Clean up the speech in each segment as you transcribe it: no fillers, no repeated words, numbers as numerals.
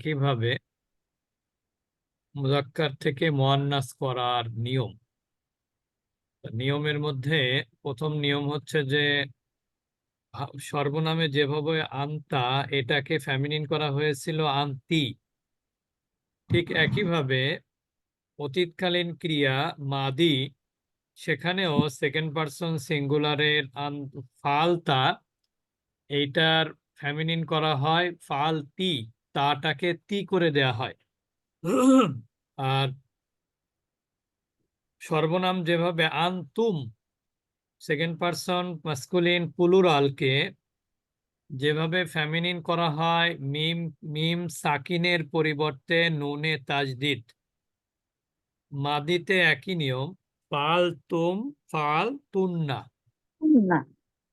একইভাবে মুজাক্কার থেকে মুয়ান্নাস করার নিয়ম। নিয়মের মধ্যে প্রথম নিয়ম হচ্ছে যে সর্বনামে যেভাবে আন্তা, এটাকে ফেমিনিন করা হয়েছিল আন্তি। ঠিক একইভাবে অতীতকালীন ক্রিয়া মাদি, সেখানেও সেকেন্ড পারসন সিঙ্গুলারের ফালতা, এইটার ফেমিনিন করা হয় ফালতি, তাটাকে তি করে দেয়া হয়। আর সর্বনাম যেভাবে আনতুম, সেকেন্ড পারসন মাস্কুলিন প্লুরালকে যেভাবে ফেমিনিন করা হয় মিম মিম সাকিনের পরিবর্তে নুনে তাজদিদ, মাদিতে একই নিয়ম, ফাল তুম ফাল তুন্না। না।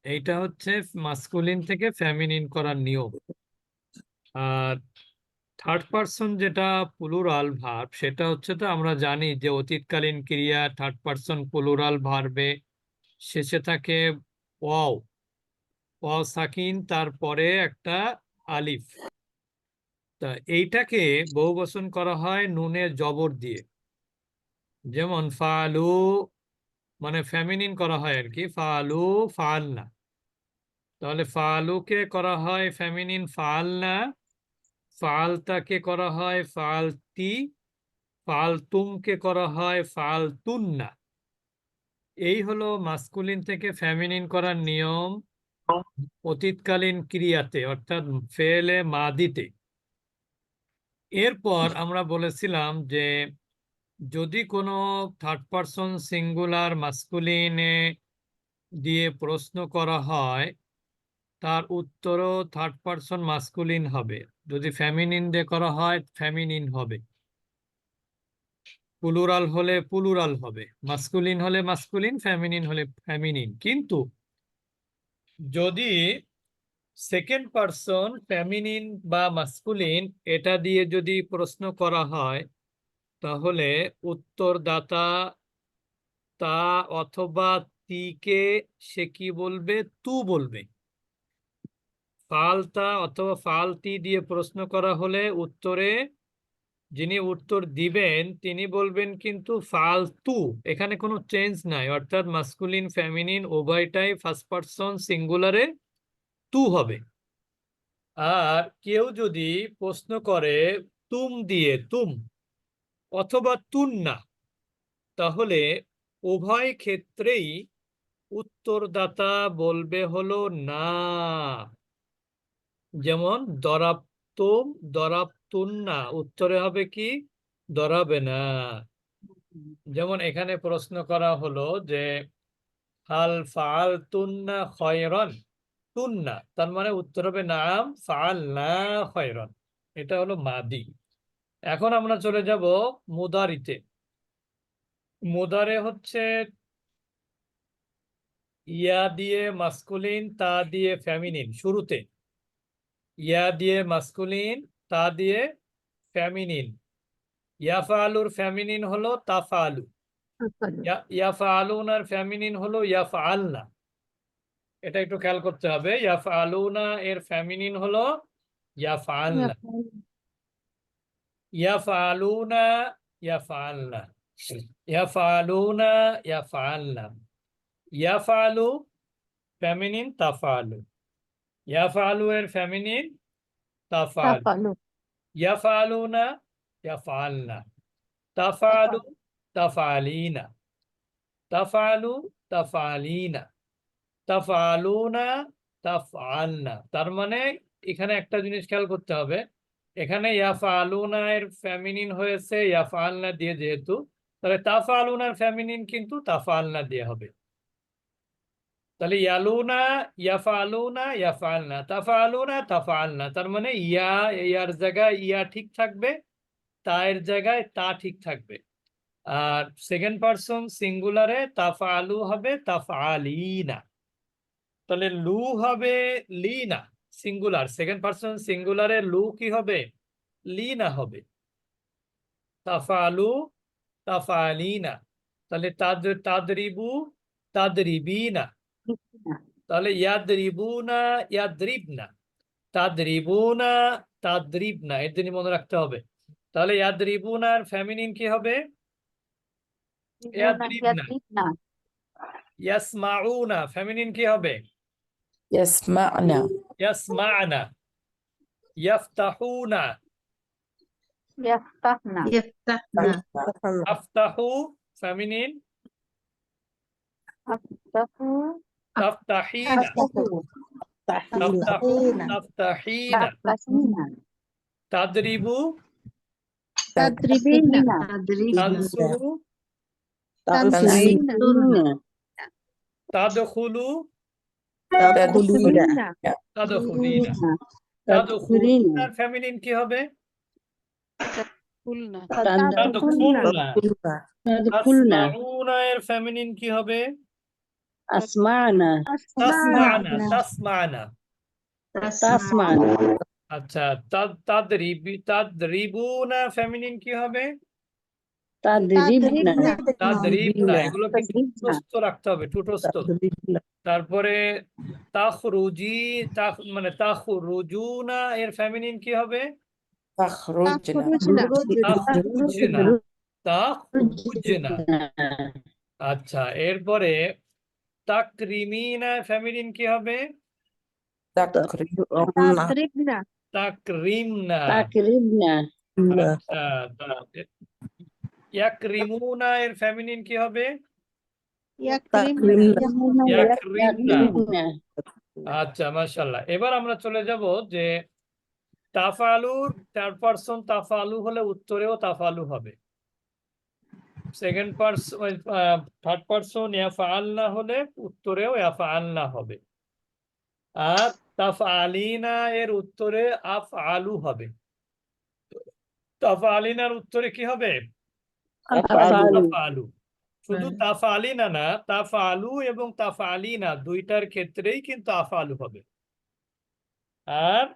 এইটা হচ্ছে মাস্কুলিন থেকে ফেমিনিন করার নিয়ম। আর থার্ড পারসন যেটা প্লুরাল ভার্ব, সেটা হচ্ছে, তো আমরা জানি যে অতীতকালীন ক্রিয়া থার্ড পারসন প্লুরাল ভার্বে শেষে থাকে ওয়াও, ওয়াও সাকিন, তারপরে একটা আলিফ। তা এইটাকে বহুবচন করা হয় নুনের জবর দিয়ে। যেমন ফালু, মানে ফেমিনিন করা হয় আর কি, ফালু ফালনা। তাহলে ফালুকে করা হয় ফেমিনিন ফালনা, ফালতাকে করা হয় ফালতি, ফালতুমকে করা হয় ফালতুন্না। এই হলো মাস্কুলিন থেকে ফেমিনিন করার নিয়ম অতীতকালীন ক্রিয়াতে, অর্থাৎ ফেলে মাদিতে। এরপর আমরা বলেছিলাম যে যদি কোনো থার্ড পারসন সিঙ্গুলার মাস্কুলিনে দিয়ে প্রশ্ন করা হয়, তার উত্তরও থার্ড পারসন মাস্কুলিন হবে। যদি ফেমিনিন দিয়ে করা হয় ফেমিনিন হবে, প্লুরাল হলে প্লুরাল হবে, মাস্কুলিন হলে মাস্কুলিন, ফেমিনিন হলে ফেমিনিন। কিন্তু যদি সেকেন্ড পারসন ফেমিনিন বা মাস্কুলিন এটা দিয়ে যদি প্রশ্ন করা হয়, তাহলে উত্তরদাতা তা অথবা তিকে সে কি বলবে? তু বলবে। ফালতা অথবা ফালতি দিয়ে প্রশ্ন করা হলে উত্তরে যিনি উত্তর দিবেন তিনি বলবেন কিন্তু ফালতু, এখানে কোনো চেঞ্জ নাই, অর্থাৎ মাস্কুলিন ফেমিনিন উভয়টাই ফার্স্ট পারসন সিঙ্গুলারে তু হবে। আর কেউ যদি প্রশ্ন করে তুম দিয়ে তুম অথবা তুন্না, তাহলে উভয় ক্ষেত্রেই উত্তরদাতা বলবে হলো না। যেমন দরাবতুম দরাবতুন্না, উত্তরে হবে কি? দরাবে না। যেমন এখানে প্রশ্ন করা হলো যে হাল ফাল তুন্না খয়রন, তুন্না তার মানে উত্তর হবে নাম, ফাল না খয়রন। এটা হলো মাদি। এখন আমরা চলে যাব মুদারিতে। মুদারে হচ্ছে ইয়া দিয়ে মাস্কুলিন, তা দিয়ে ফেমিনিন। শুরুতে ইয়া দিয়ে মাস্কুলিন, তা দিয়ে ফেমিনিন। ইয়াফালুর ফেমিনিন হলো তাফালু, ইয়াফালুনার ফেমিনিন হলো ইয়াফালনা। এটা একটু খেয়াল করতে হবে। ইয়াফালুনা এর ফেমিনিন হলো ইয়াফালনা, ইয়াফালুনা ইয়াফালনা, ইয়াফালুনা ইয়াফালনা। ইয়াফালু ফেমিনিন তাফালু, ইয়াফালু এর ফেমিনিন তাফালু, তাফালু। ইয়াফালুনা ইয়াফালনা, তাফালু তাফালিনা, তাফালু তাফালিনা, তাফালুনা তাফআলনা। তার মানে এখানে একটা জিনিস খেয়াল করতে হবে, এখানে ইয়াফালুনা এর ফেমিনিন হয়েছে ইয়াফআলনা দিয়ে, যেহেতু তাহলে তাফালুনার ফেমিনিন কিন্তু তাফআলনা দিয়ে হবে। তাহলে ইয়ালুনা ইয়াফালুনা ইয়াফআলনা, তাফালুনা তাফআলনা। তার মানে ইয়া, ইয়ার জায়গায় ইয়া ঠিক থাকবে, তার জায়গায় তা ঠিক থাকবে। আর সেকেন্ড পারসন সিঙ্গুলারে তাফআলু হবে তাফআলিনা। তাহলে লু হবে লিনা, সিঙ্গুলার। সেকেন্ড পারসন সিঙ্গুলারে লু কি হবে? লিনা হবে। তাফালু তাফালিনা। তাহলে তাদরিবু তাদরিবিনা। তাহলে ইয়াদরিবুনা ইয়াদরিবনা, তাদরিবুনা তাদরিবনা, এর জন্য মনে রাখতে হবে। তাহলে ইয়াদরিবুনার ফেমিনিন কি হবে? ইয়াদরিবনা। يضربنا ইয়াসমাউনা ফেমিনিন কি হবে? يسمعنا ইয়াসমানা। ইয়াফতাহুনা। يفتحنا يفتحنا আফতাহু ফেমিনিন। أفتحوا তাফতাহিনা। তাফতাহু তাফতাহিনা। تفتحين তাদরিবু تدريبنا تدربنا তানসুরু تنصرين তাদখুলু تدخلون তাদখুলিনা। تدخلين তাদখুলুনার ফেমিনিন কি হবে? تدخلنا তাদখুলনা। تدخلنا তাসমাউনা এর ফেমিনিন কি হবে? أسمعنا তাসমানা। তাসমানা। تسمعنا আচ্ছা, তাদরিবুনা ফেমিনিন কি হবে? تدريبنا তাদরিবনা। এগুলো কিন্তু টুটস্থ রাখতে হবে, টুটস্থ। তারপরে মানে তাখরুজুনা এর ফেমিনিন কি হবে? تخرجنا তাখরুজনা। তাখরুজনা। আচ্ছা, এরপরে তাকরিমিনা ফেমিনিন কি হবে? تكرمنا تدربنا তাকরিমনা। تكرمنا আচ্ছা, ইয়াকরিমুনা এর ফেমিনিন কি হবে? يكرمنا ইয়াকরিমনা। يكرمنا আচ্ছা, মাশাআল্লাহ। এবার আমরা চলে যাব যে তাফালুর থার্ড পারসন তাফালু হলে উত্তরেও তাফালু হবে, সেকেন্ড পারসন থার্ড পারসন ইয়াফআলনা হলে উত্তরেও ইয়াফআলনা হবে, আর তাফআলিনা এর উত্তরে আফআলু হবে। তাফআলিনার উত্তরে কি হবে? أفعل তাফআলু। শুধু তাফআলিনা না, তাফআলু এবং তাফআলিনা দুইটার ক্ষেত্রেই কিন্তু আফআলু হবে। আর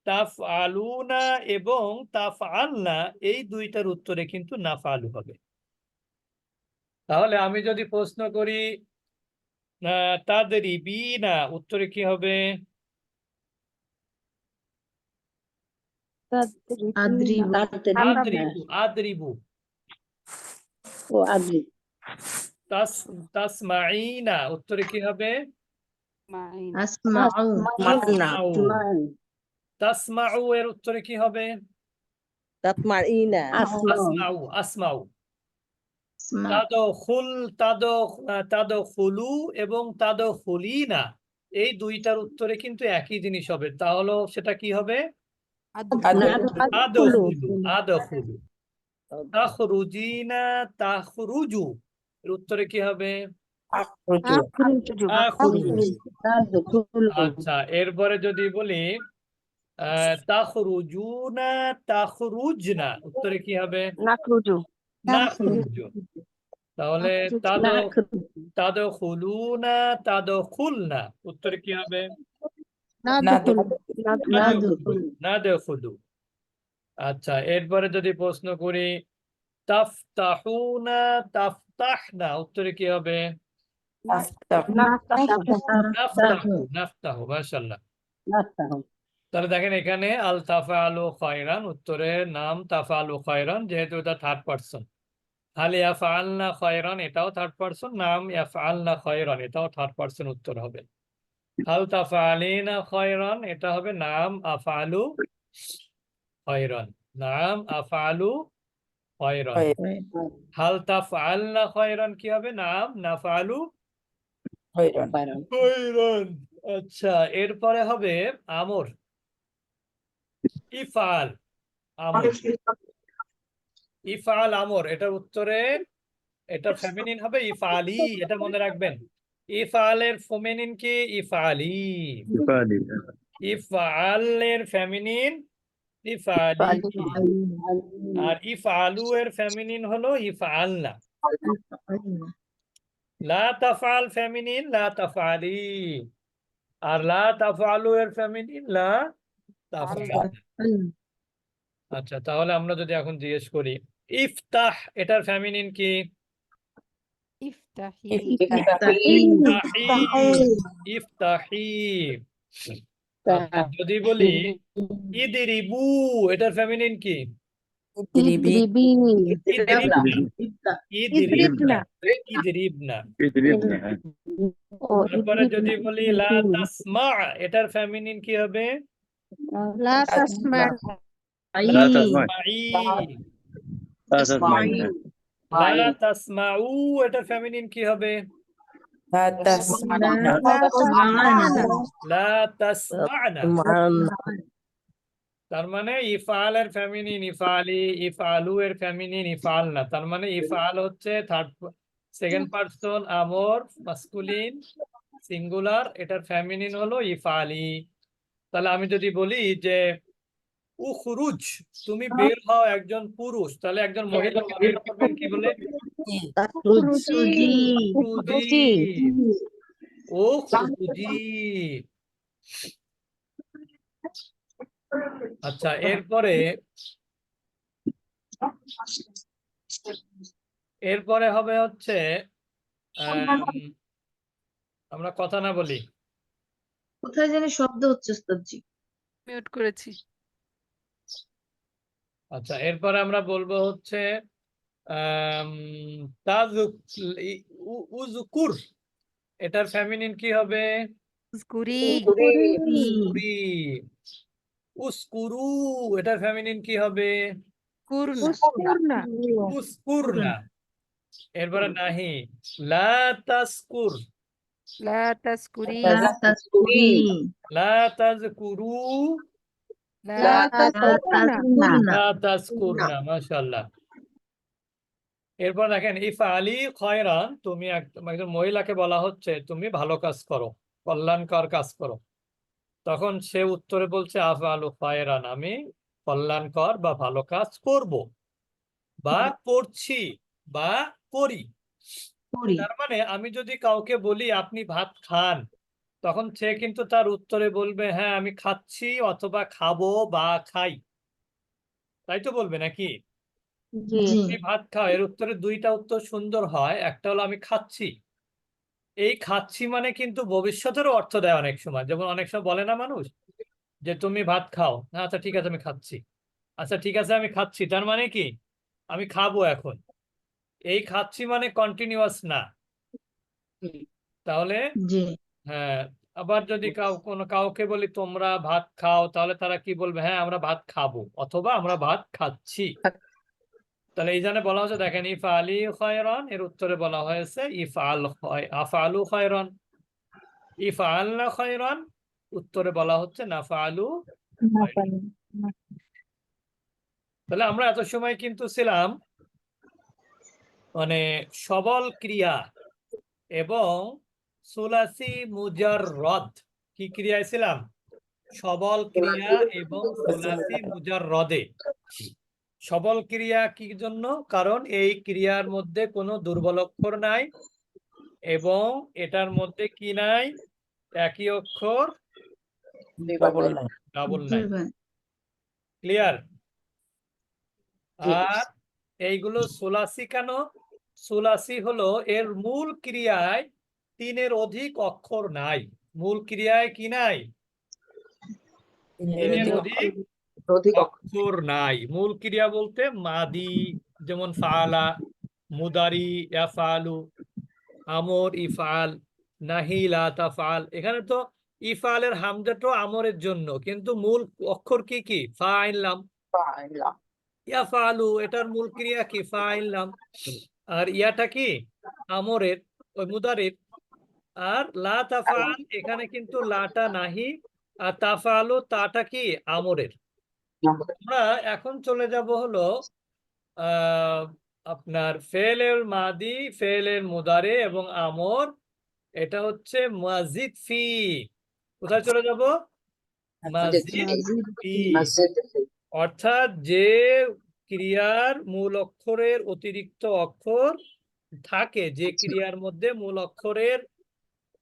তাফআলুনা এবং তাফআলনা এই দুইটার উত্তরে কিন্তু নাফআলু হবে। তাহলে আমি যদি প্রশ্ন করি তাদরিবিনা, উত্তরে কি হবে? أدرب আদরিবু। আদরিবু। وأدرب তাসমাইনা, উত্তরে কি হবে? معين أسمع তাসমাউ। أسمع তাসমাউ এর উত্তরে কি হবে? تطمئن أسمع আসমাউ। আসমাউ। أسمع তাদখুলু এবং তাদখুলিনা এই দুইটার উত্তরে কিন্তু একই জিনিস হবে, তাহলে সেটা কি হবে? আদখুলু। আদখুলু। তাখরুজিনা। তাখরুজু এর উত্তরে কি হবে? أخرج আখরুজু। تدخل আচ্ছা, এরপরে যদি বলি তাখরুজুনা তাখরুজনা, উত্তরে কি হবে? نخرج নাখরুজু। তাহলে তাদখুলুনা তাদখুলনা, উত্তরে কি হবে? ندخل নাদখুলু। আচ্ছা, এরপরে যদি প্রশ্ন করি তাফতাহুনা তাফতাহনা, উত্তরে কি হবে? أفتح নাফতাহু। নাফতাহু। মাশাআল্লাহ। তাহলে দেখেন এখানে আল তাফআলু খায়রান, উত্তরে নাম তাফআলু খায়রান, যেহেতু এটা থার্ড পারসন। হাল ইয়াফআলনা খায়রান, এটাও থার্ড পারসন। নাম ইয়াফআলনা খায়রান, এটাও থার্ড পারসন উত্তর হবে। হাল তাফআলিনা খায়রান, এটা হবে নাম আফআলু খায়রান। নাম আফআলু খায়রান। হাল তাফআলনা খায়রান কি হবে? নাম নাফআলু خيرا খায়রান। আচ্ছা, এরপরে হবে আমর। ইফআল আমর। ইফআল আমর, এটার উত্তরে এটা ফেমিনিন হবে ইফআলি, এটা মনে রাখবেন। ইফআলের ফেমিনিন কি? ইফআলি। ইফআলের ফেমিনিন ইফআলি। আর ইফআলু এর ফেমিনিন হলো ইফআলনা। লা তাফআল ফেমিনিন লা তাফআলি, আর লা তাফআলু এর ফেমিনিন লা তাফআল। আচ্ছা, তাহলে আমরা যদি এখন জিজ্ঞেস করি ইফতাহ, এটার ফেমিনিন কি? افتحي ইফতাহি। ইফতাহি। আচ্ছা, যদি বলি ইদরিবু, এটার ফেমিনিন কি? ইদরিবি ইদরিবি ইদরিবনা, ইদরিবনা, ইদরিবনা ইদরিবনা। ও তারপরে যদি বলি লা ইদরিবনা তাসমা, এটার ফেমিনিন কি হবে? লা তাসমা লা আই তাসমাই, তাসমাই লা তাসমাউ, এটার ফেমিনিন কি হবে? লা তাসমানা লা তাসমানা লা তাসমানা। তার মানে ইফআল এর ফেমিনিন ইফআলি, ইফআলু এর ফেমিনিন ইফআলনা। তার মানে ইফআল হচ্ছে সেকেন্ড পারসন আমর মাস্কুলিন সিঙ্গুলার, এটার ফেমিনিন হলো ইফআলি। তাহলে আমি যদি বলি যে উখরুজ, তুমি বের হও, একজন পুরুষ, তাহলে একজন মহিলাকে বের করবেন কি বলে? খুরুজি খুরুজি, ও খুরুজি। আচ্ছা, এরপরে এরপরে হবে হচ্ছে আমরা কথা না বলি। কোথায় জানি শব্দ হচ্ছে ওস্তাদজি। মিউট করেছি আচ্ছা, এরপরে আমরা বলবো হচ্ছে আম, উজকুর, এটার ফেমিনিন কি হবে? উজকুরি উজকুরি। উস্কুরু, এটার ফেমিনিন কি হবে? কুরনা উস্কুরনা। এরপরে নাহি, লা তাসকুর, লা তাসকুরি তাসকুরি লা তাজকুরু, লা তাসকুরনা লা তাজকুরনা। মাশাআল্লাহ। এরপর দেখেন ইফআলি খয়রান, তুমি একজন মহিলাকে বলা হচ্ছে তুমি ভালো কাজ করো, কল্যাণকর কাজ করো। তখন সে উত্তরে বলছে আফআলু খয়রান, আমি কল্যাণকর বা ভালো কাজ করব বা করছি বা করি। করি তার মানে আমি যদি কাউকে বলি আপনি ভাত খান, তখন সে কিন্তু তার উত্তরে বলবে হ্যাঁ আমি খাচ্ছি অথবা খাবো বা খাই, তাই তো বলবে নাকি? জি জি তুমি ভাত খাও, এর উত্তরে দুইটা উত্তর সুন্দর হয়। একটা হলো আমি খাচ্ছি, এই খাচ্ছি মানে কিন্তু ভবিষ্যতেরও অর্থ দেয় অনেক সময়। যেমন অনেক সময় বলে না মানুষ যে তুমি ভাত খাও, আচ্ছা ঠিক আছে আমি খাচ্ছি, আচ্ছা ঠিক আছে আমি খাচ্ছি, তার মানে কি আমি খাবো এখন। এই খাচ্ছি মানে কন্টিনিউয়াস না। তাহলে জি হ্যাঁ, আবার যদি কাউকে বলি তোমরা ভাত খাও, তাহলে তারা কি বলবে? হ্যাঁ আমরা ভাত খাবো অথবা আমরা ভাত খাচ্ছি। তাহলে এই জন্য বলা হচ্ছে দেখেন ইফআলি খয়রান, এর উত্তরে বলা হয়েছে আফআলু খয়রান। ইফআলনা খয়রান, উত্তরে বলা হচ্ছে নাফআলু খয়রান। তাহলে আমরা এত সময় কিন্তু ছিলাম মানে সবল ক্রিয়া এবং সুলাসি মুজাররদ। কি ক্রিয়ায় ছিলাম? সবল ক্রিয়া এবং সুলাসি মুজাররদে। সবল ক্রিয়া কি জন্য? কারণ এই ক্রিয়ার মধ্যে কোনো দুর্বল অক্ষর নাই এবং এটার মধ্যে কি নাই? একই অক্ষর ডবল নাই ডাবল জি নাই। ভাই ক্লিয়ার? জি আর এইগুলো সুলাসি কেন? সুলাসি হলো এর মূল ক্রিয়ায় তিনের অধিক অক্ষর নাই। মূল ক্রিয়ায় কি নাই? তিনের অধিক অক্ষর নাই। মূল ক্রিয়া বলতে মাদি, যেমন ফাআলা, মুদারি ইয়াফআলু, আমর ইফআল, নাহি লা তাফআল। এখানে তো ইফআলের হামজাটো আমরের জন্য, কিন্তু মূল অক্ষর কি কি? ফাইল লাম। ইয়াফআলু, এটার মূল ক্রিয়া কি? ফাইল লাম। আর ইয়াটা কি? আমরের, ওই মুদারির। আর লা তাফআল, এখানে কিন্তু লাটা নাহি, আর তাফআলু তাটা কি? আমরের। আমরা এখন চলে যাব হলো আহ আপনার ফেলের মাদি, ফেলের মুদারে এবং আমর। এটা হচ্ছে মাজিদ ফি। কোথায় চলে যাব? মাজিদ ফি। অর্থাৎ যে ক্রিয়ার মূল অক্ষরের অতিরিক্ত অক্ষর থাকে, যে ক্রিয়ার মধ্যে মূল অক্ষরের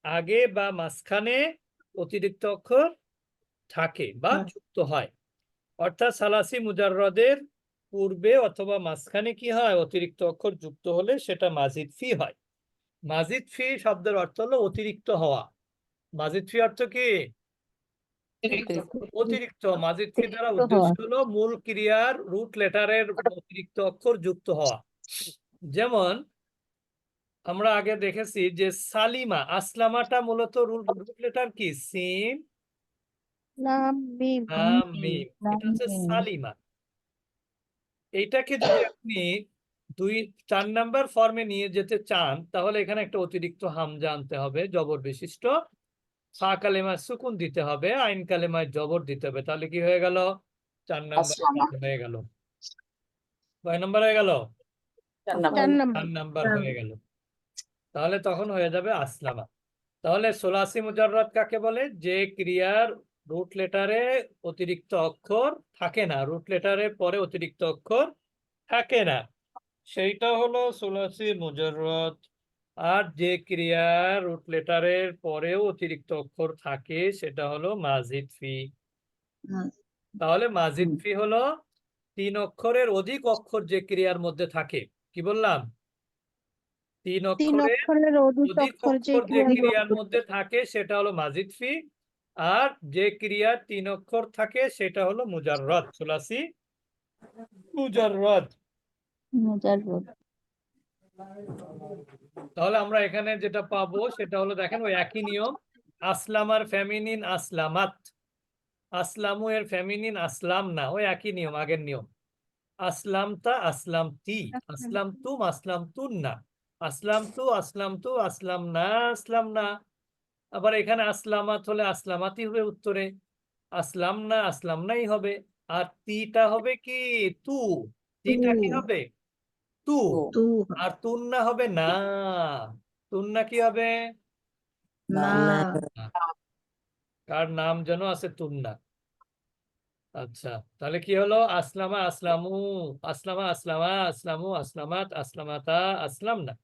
আগে বা মাঝখানে অতিরিক্ত অক্ষর থাকে বা যুক্ত হয়। অর্থাৎ সালাসি মুজাররদের পূর্বে অথবা মাঝখানে কি হয়? অতিরিক্ত অক্ষর যুক্ত হলে সেটা মাজিদ ফি হয়। মাজিদ ফি শব্দের অর্থ হলো অতিরিক্ত হওয়া। মাজিদ ফি অর্থ কি? অতিরিক্ত মাজিদ ফি দ্বারা উদ্দেশ্য হলো মূল ক্রিয়ার রুট লেটারের অতিরিক্ত অক্ষর যুক্ত হওয়া। যেমন আমরা আগে দেখেছি যে সালিমা, আসলামাটা মূলত রুট লেটার কি? সিন, লাম মিম লাম, মিম। এটা হচ্ছে সালিমা। এইটাকে যদি আপনি 4 নাম্বার ফর্মে নিয়ে যেতে চান তাহলে এখানে একটা অতিরিক্ত হামজা আনতে হবে, জবর বিশিষ্ট। ফা কালেমায় সুকুন দিতে হবে, আইন কালেমায় জবর দিতে হবে। তাহলে কি হয়ে গেল? 4 নাম্বার হয়ে গেল। কয় নাম্বার হয়ে গেল? 4 4 নাম্বার নাম্বার হয়ে গেল। তাহলে তখন হয়ে যাবে আসলামা। তাহলে সোলাসি মুজাররদ কাকে বলে? যে ক্রিয়ার রুট লেটারে অতিরিক্ত অক্ষর থাকে না, রুট লেটারের পরে অতিরিক্ত অক্ষর থাকে না, সেইটা হলো সোলাসি মুজাররদ। আর যে ক্রিয়ার রুট লেটারের পরেও অতিরিক্ত অক্ষর থাকে সেটা হলো মাজিদ ফি। তাহলে মাজিদ ফি হলো 3 অক্ষরের অধিক অক্ষর যে ক্রিয়ার মধ্যে থাকে। কি বললাম? 3 অক্ষরের অক্ষরের অধিক অধিক অক্ষর যে অক্ষর যে ক্রিয়ার ক্রিয়ার মধ্যে থাকে সেটা হলো মাজিদ ফি। আর যে ক্রিয়ার 3 অক্ষর থাকে সেটা হলো মুজাররদ, সুলাসি মুজাররদ। তাহলে আমরা এখানে যেটা পাবো সেটা হলো, দেখেন ওই একই নিয়ম। আসলামার ফেমিনিন আসলামাত, আসলামু এর ফেমিনিন আসলাম না, ওই একই নিয়ম, আগের নিয়ম। আসলামতা আসলামতি, আসলামতুম আসলামতুন্না, আসলামতু আসলামতু আসলাম না আসলাম না। আবার এখানে আসলামাত হলে আসলামাতি হবে উত্তরে, আসলাম না আসলাম নাই হবে। আর তিটা হবে কি? তু। তিটা কি হবে? তু। তু আর তুন্না হবে না। তুন্না কি হবে? না কার নাম যেন আছে তুন্না। আচ্ছা, তাহলে কি হলো? আসলামা আসলামু, আসলামা আসলামা, আসলামু আসলামাত, আসলামাতা, আসলাম না।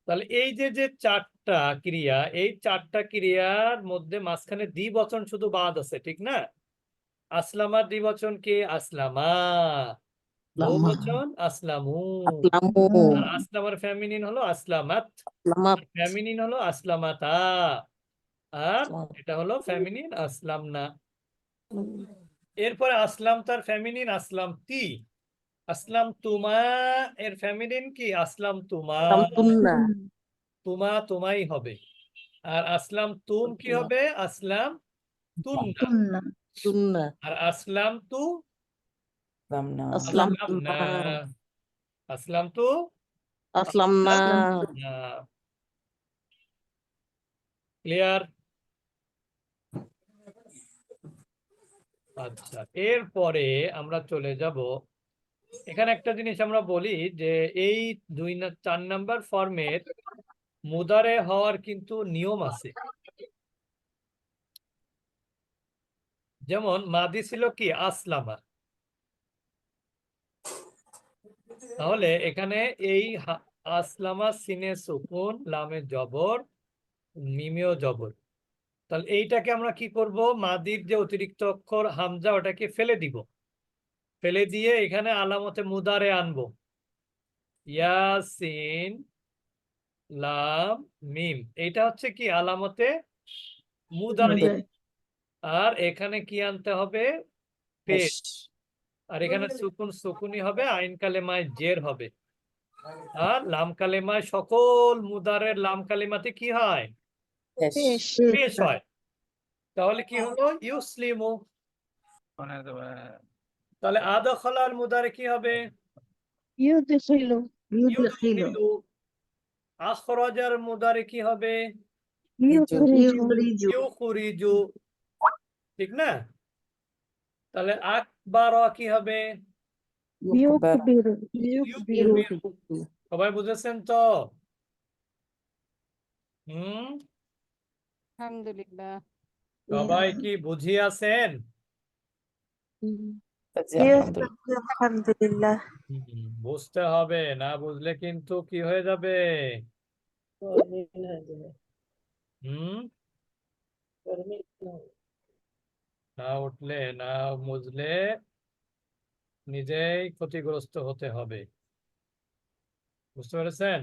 তাহলে এই যে যে 4টা ক্রিয়া, এই 4টা ক্রিয়ার মধ্যে মাঝখানে দ্বিবচন শুধু বাদ আছে, ঠিক না? আসলামার দ্বিবচন কি? আসলামা। বহুবচন আসলামু। আর আসলামার ফেমিনিন হলো আসলামাত, ফেমিনিন হলো আসলামাতা। আর এটা হলো ফেমিনিন আসলাম না। এরপরে আসলাম তার ফেমিনিন আসলাম তি, আসলাম তুমা এর ফেমিনিন কি? আসলাম তুমা, তুমা তুমাই হবে। আর আসলাম তুম কি হবে? আসলাম তুন্না। তুন্না আর আসলাম তু আসলাম আসলাম না, আসলাম তু আসলাম না। না। ক্লিয়ার? আচ্ছা, এরপরে আমরা চলে যাব, এখানে একটা জিনিস আমরা বলি যে এই 4 নাম্বার ফর্মের মুদারে হওয়ার কিন্তু নিয়ম আছে। যেমন মাদি ছিল কি? আসলামা। তাহলে এখানে এই আসলামা, সিনে সুকুন, লামে জবর, মিমেও জবর। তাহলে এইটাকে আমরা কি করব? মাদির যে অতিরিক্ত অক্ষর হামজা ওটাকে ফেলে দিব, ফেলে দিয়ে এখানে আলামতে মুদারে আনবো। ইয়াসিন লাম মিম, এইটা হচ্ছে কি? আলামতে মুদারি। আর এখানে কি আনতে হবে? পেশ। আর এখানে সুকুন সুকুনি হবে, আইন কালেমায় জের হবে। আর লাম কালেমায় সকল মুদারের লাম কালিমাতে কি হয়? পেশ হয়। তাহলে কি হলো? ইউসলিমু। তাহলে আদখালাল মুদারে কি হবে? ইউদখিলু ইউদখিলু। আখরাজার মুদারে কি হবে? ইউখরিজু ইউখরিজু। ঠিক না? তাহলে আকবার কি হবে? ইউকবিরু ইউকবিরু। সবাই বুঝেছেন তো? হুম, আলহামদুলিল্লাহ। সবাই কি বুঝিয়াছেন? আলহামদুলিল্লাহ। বুঝতে হবে, না বুঝলে কিন্তু কি হয়ে যাবে? হুম, না উঠলে, না বুঝলে নিজেই ক্ষতিগ্রস্ত হতে হবে। বুঝতে পেরেছেন?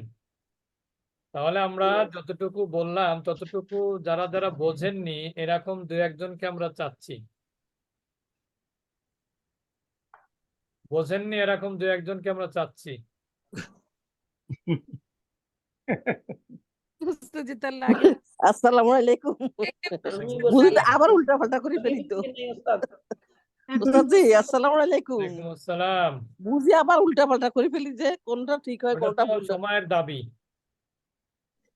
তাহলে আমরা যতটুকু বললাম ততটুকু যারা যারা বোঝেননি এরকম দু একজনকে আমরা চাচ্ছি। বোঝেননি এরকম দু একজনকে আমরা চাচ্ছি। বুঝতে তাহলে আগে আসসালামু আলাইকুম বুঝি তো আবার উল্টা পাল্টা করে ফেলি তো উস্তাদ জি আসসালামু আলাইকুম ওয়ালাইকুম আসসালাম। বুঝি আবার উল্টা পাল্টা করে ফেলি যে কোনটা ঠিক হয় ওটা কোনটা তো ভুল হয়। সময়ের দাবি।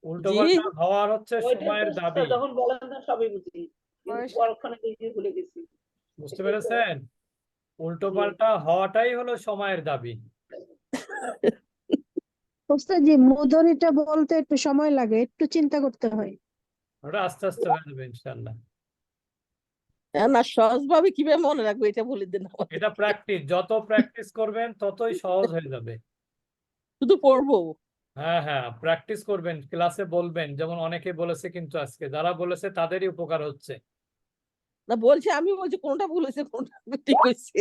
উল্টো জি পাল্টা হওয়ার হচ্ছে সময়ের দাবি। যখন বলেন না সবই বুঝি, কিন্তু বয়স পরক্ষণে দেখে ভুলে গেছি। বুঝতে পেরেছেন? উল্টো পাল্টা হওয়াটাই হলো সময়ের দাবি। ওস্তাদ জি মুদরিটা বলতে একটু সময় লাগে, একটু চিন্তা করতে হয়। ওটা আস্তে আস্তে হয়ে যাবে ইনশাল্লাহ। না সহজ ভাবে কিভাবে মনে রাখবো এটা বলে দেন আমাকে। এটা প্র্যাকটিস, যত প্র্যাকটিস করবেন ততই সহজ হয়ে যাবে। শুধু পড়বো হ্যাঁ হ্যাঁ, প্র্যাকটিস করবেন, ক্লাসে বলবেন, যেমন অনেকে বলেছে, কিন্তু আজকে যারা বলেছে তাদেরই উপকার হচ্ছে। না বলছি আমি বলছি কোনটা ভুল হয়েছে কোনটা ঠিক হয়েছে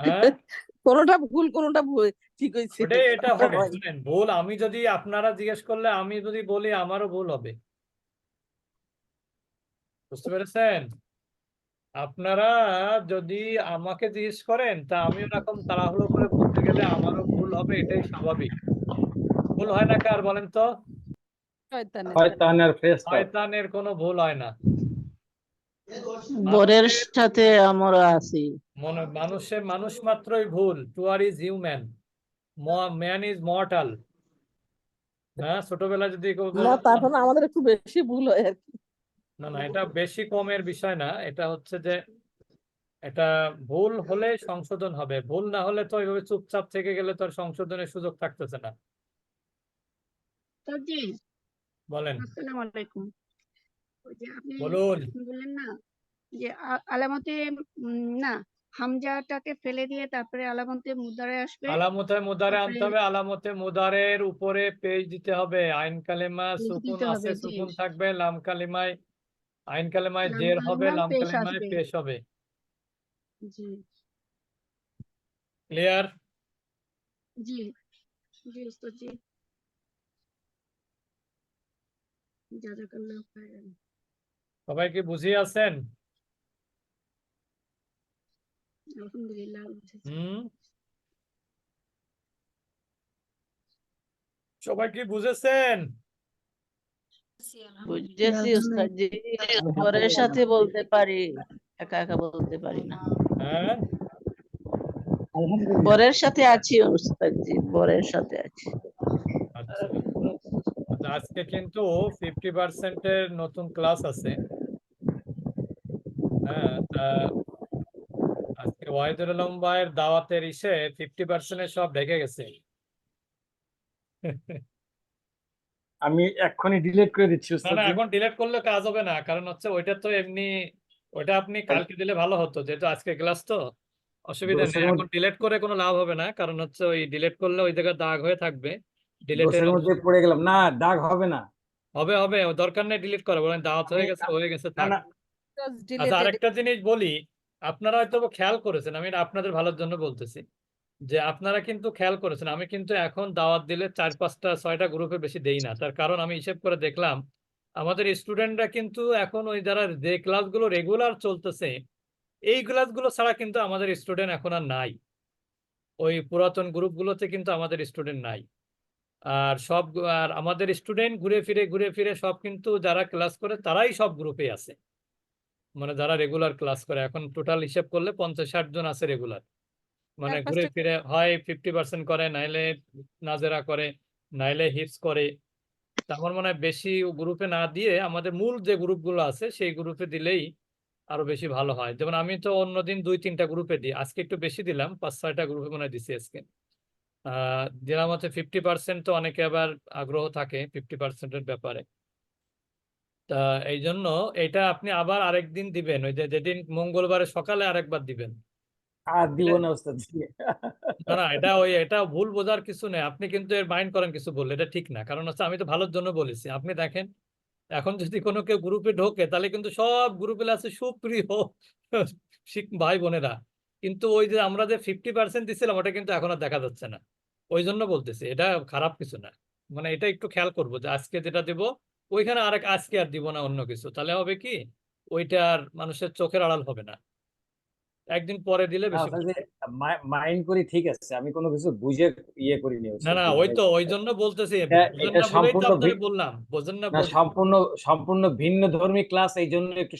হ্যাঁ, কোনটা ভুল কোনটা ঠিক হয়েছে ওটাই এটা হবে। হয়। শুনেন, ভুল আমি যদি, আপনারা জিজ্ঞেস করলে আমি যদি বলি আমারও ভুল হবে। বুঝতে পেরেছেন? আপনারা যদি আমাকে জিজ্ঞেস করেন তা আমি ওরকম তাড়াহুড়ো করে বলতে গেলে আমারও ভুল হবে, এটাই স্বাভাবিক। ভুল হয় না কার বলেন তো? শয়তানের শয়তানের কোনো ভুল হয় না। বরের সাথে আমরা আছি মানুষ মাত্রই ভুল। To err is human, man is mortal. হ্যাঁ, ছোটবেলায় যদি কেউ না বলতো, তারপর আমাদের একটু বেশি ভুল হয় আর কি। না না, এটা বেশি কমের বিষয় না, এটা হচ্ছে যে এটা ভুল হলে সংশোধন হবে, ভুল না হলে তো ওইভাবে চুপচাপ থেকে গেলে তো আর সংশোধনের সুযোগ থাকতেছে না। জি বলেন, আসসালামু আলাইকুম। ওই যে আপনি বলুন। বললেন না যে আলামতে না হামজাটাকে ফেলে দিয়ে তারপরে আলামতে মুদারে আসবে, আলামতে মুদারে তারপরে আনতে হবে, আলামতে মুদারের উপরে পেজ দিতে হবে। আইন কালেমা পেশ সুকুন দিতে আছে, হবে। জি, সুকুন থাকবে, লাম কালিমায়, আইন কালেমায় লাম জের হবে, কালিমায় লাম পেশ কালিমায় আসবে। পেশ হবে। জি ক্লিয়ার? জি জি উস্তাদ জি, জাযাকাল্লাহু খাইরান। সবাই কি বুঝিয়ে আছেন? আলহামদুলিল্লাহ বুঝেছি। হুম, সবাই কি বুঝেছেন? বুঝেছি উস্তাদ জি বরের সাথে বলতে পারি একা একা বলতে পারি না হ্যাঁ, বরের সাথে আছি উস্তাদ জি বরের সাথে আছি আচ্ছা আচ্ছা, আজকে কিন্তু 50% নতুন ক্লাস আছে। হ্যাঁ, তা আজকে ওয়াহিদুল আলম ভাইয়ের দাওয়াতের ইসে 50% সব ঢেকে গেছে। আমি এক্ষুনি ডিলিট করে দিচ্ছি না উস্তাদ না, জি। এখন ডিলিট করলে কাজ হবে না, কারণ হচ্ছে ওইটা তো এমনি, ওইটা আপনি কালকে দিলে ভালো হতো, যেহেতু আজকে ক্লাস তো অসুবিধা নেই। দোষের মধ্যে এখন ডিলিট করে কোনো লাভ হবে না, কারণ হচ্ছে ওই ডিলিট করলে ওই জায়গায় দাগ হয়ে থাকবে। ডিলিটের দোষের মধ্যে পড়ে গেলাম, না দাগ হবে না। হবে হবে, ও দরকার নেই ডিলিট করা, বলেন দাওয়াত হয়ে গেছে, হয়ে গেছে, না থাক। না আচ্ছা, ডিলেটেড আরেকটা জিনিস বলি, আপনারা হয়তো খেয়াল করেছেন, আমি এটা আপনাদের ভালোর জন্য বলতেছি, যে আপনারা কিন্তু খেয়াল করেছেন আমি কিন্তু এখন দাওয়াত দিলে 4-5-6টা গ্রুপে বেশি দেই না। তার কারণ আমি হিসেব করে দেখলাম আমাদের স্টুডেন্টরা কিন্তু এখন ওই যারা যে ক্লাসগুলো রেগুলার চলতেছে এই ক্লাসগুলো ছাড়া কিন্তু আমাদের স্টুডেন্ট এখন আর নাই। ওই পুরাতন গ্রুপগুলোতে কিন্তু আমাদের স্টুডেন্ট নাই। আর আর আমাদের স্টুডেন্ট ঘুরে ফিরে সব কিন্তু যারা ক্লাস করে তারাই সব গ্রুপে আছে, মানে যারা রেগুলার ক্লাস করে। এখন টোটাল হিসেব করলে 50-60 জন আছে রেগুলার, মানে ঘুরে 4-5টা ফিরে হয় 50% করে, নাইলে নাজেরা করে, নাইলে হিপস করে। তা আমার মনে হয় বেশি গ্রুপে না দিয়ে আমাদের মূল যে গ্রুপগুলো আছে সেই গ্রুপে দিলেই আরো বেশি ভালো হয়। যেমন আমি তো অন্যদিন 2-3টা গ্রুপে দিই, আজকে একটু বেশি দিলাম, 5-6টা গ্রুপে মনে হয় দিছি আজকে। দিলাম হচ্ছে 50%, তো অনেকে আবার আগ্রহ থাকে 50%-এর ব্যাপারে। তা এই জন্য এটা আপনি আবার আরেকদিন দিবেন, ওই যে যেদিন মঙ্গলবারে সকালে আরেকবার দিবেন। আর দিব না উস্তাদ জি। না না, এটা ভুল বোঝার কিছু নেই, আপনি কিন্তু এর মাইন্ড করেন কিছু বললে, এটা ঠিক না। কারণ হচ্ছে আমি তো ভালোর জন্য বলেছি। আপনি দেখেন এখন যদি কোনো কেউ গ্রুপে ঢোকে তাহলে কিন্তু সব গ্রুপে আছে সুপ্রিয় ভাই বোনেরা, কিন্তু ওই যে আমরা যে 50% দিচ্ছিলাম ওটা কিন্তু এখন আর দেখা যাচ্ছে না। ওই জন্য বলতেছি এটা খারাপ কিছু না, মানে এটা একটু খেয়াল করবো যে আজকে যেটা দেব ওইখানে আজকে আর দিব না অন্য কিছু, তাহলে হবে কি ওইটা আর মানুষের চোখের আড়াল হবে না, একদিন পরে দিলে না বেশি ওস্তাদ ভালো। যে মাইন্ড করি ঠিক আছে, আমি কোনো কিছু বুঝে ইয়ে করিনি না ওস্তাদ, না, ওই তো ওই জন্য বলতেছি, এটা বোঝেন এটা না বলেই তো সম্পূর্ণ আপনাকে বললাম, বোঝেন না না সম্পূর্ণ সম্পূর্ণ ভিন্ন ধর্মী ক্লাস, এই জন্য একটু